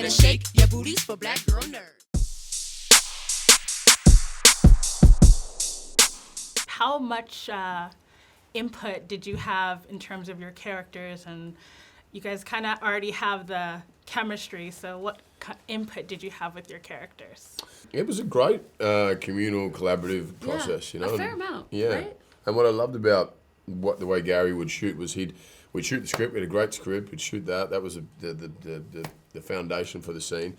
Better shake your booties for black girl nerds. How much input did you have in terms of your characters? And you guys kind of already have the chemistry, so what input did you have with your characters? It was a great communal, collaborative process, you know. A fair amount, yeah. right? And what I loved about the way Gary would shoot was we'd shoot the script. We had a great script. We'd shoot that. That was the foundation for the scene.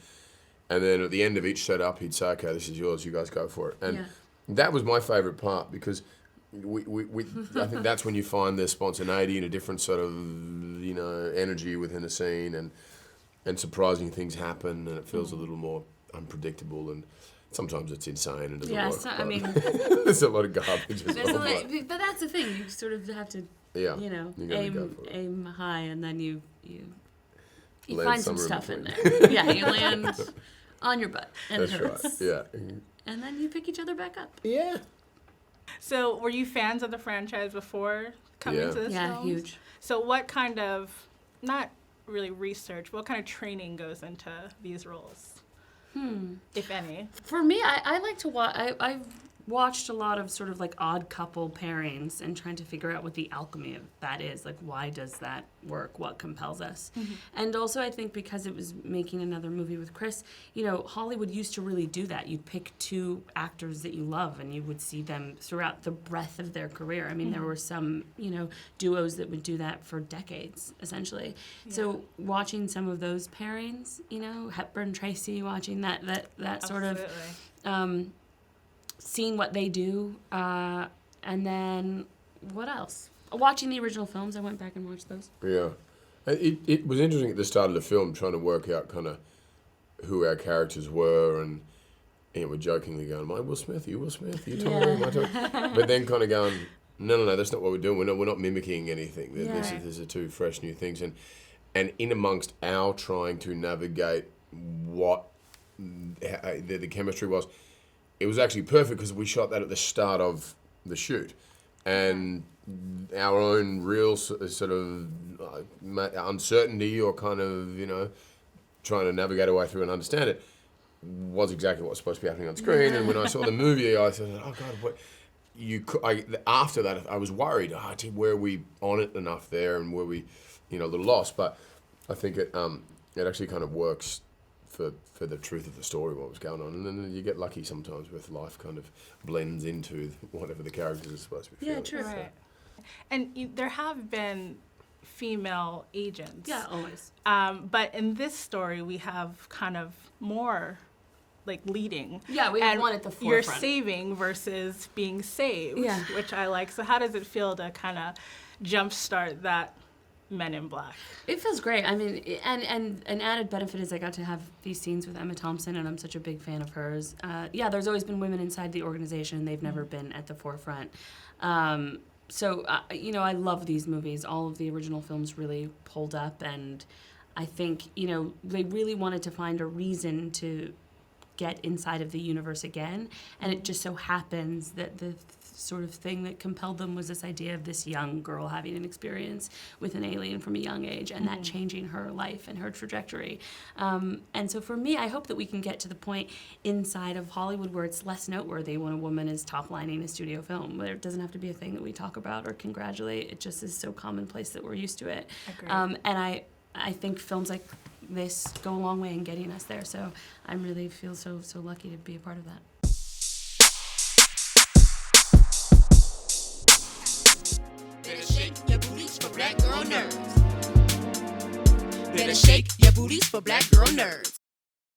And then at the end of each setup, he'd say, "Okay, this is yours. You guys go for it." And that was my favourite part because we I think that's when you find the spontaneity and a different sort of energy within a scene, and surprising things happen, and it feels a little more unpredictable, and sometimes it's insane and doesn't work. I mean, there's a lot of garbage as well. But that's the thing. You sort of have to, aim high, and then you find some stuff in there. Yeah, you land on your butt, and it hurts. That's right. Yeah. And then you pick each other back up. Yeah. So, were you fans of the franchise before coming to this film? Yeah, huge. So, what kind of, not really research, what kind of training goes into these roles, if any? For me, I like to watch. I watched a lot of sort of like odd couple pairings and trying to figure out what the alchemy of that is. Like, why does that work? What compels us? Mm-hmm. And also, I think because it was making another movie with Chris, Hollywood used to really do that. You'd pick two actors that you love, and you would see them throughout the breadth of their career. I mean, there were some, duos that would do that for decades, essentially. Yeah. So watching some of those pairings, Hepburn, Tracy, watching that sort of... seeing what they do, and then what else? Watching the original films, I went back and watched those. Yeah. It was interesting at the start of the film trying to work out kind of who our characters were, and we're jokingly going, "Am I Will Smith? Are you Will Smith? Are you Tom? Am I Tom?" But then kind of going, no, that's not what we're doing. We're not mimicking anything. These are two fresh new things, and in amongst our trying to navigate what the chemistry was. It was actually perfect because we shot that at the start of the shoot, and our own real sort of uncertainty or kind of trying to navigate our way through and understand it was exactly what was supposed to be happening on screen. And when I saw the movie, I said, "Oh God, what?" After that, I was worried. Were we on it enough there, and were we, a little lost? But I think it actually kind of works. For the truth of the story, what was going on. And then you get lucky sometimes with life kind of blends into whatever the characters are supposed to be feeling. Yeah, true. Right. And there have been female agents. Yeah, always. But in this story, we have kind of more like leading. Yeah, we have one at the forefront. You're saving versus being saved, which I like. So how does it feel to kind of jumpstart that Men in Black? It feels great. I mean, and an added benefit is I got to have these scenes with Emma Thompson, and I'm such a big fan of hers. There's always been women inside the organization. They've never been at the forefront. So I love these movies. All of the original films really pulled up, and I think, they really wanted to find a reason to get inside of the universe again, and it just so happens that the sort of thing that compelled them was this idea of this young girl having an experience with an alien from a young age, and that changing her life and her trajectory. And so for me, I hope that we can get to the point inside of Hollywood where it's less noteworthy when a woman is top-lining a studio film, where it doesn't have to be a thing that we talk about or congratulate. It just is so commonplace that we're used to it. And I think films like this go a long way in getting us there. So I really feel so lucky to be a part of that. Better shake your booties for black girl nerds. Better shake your booties for black girl nerds.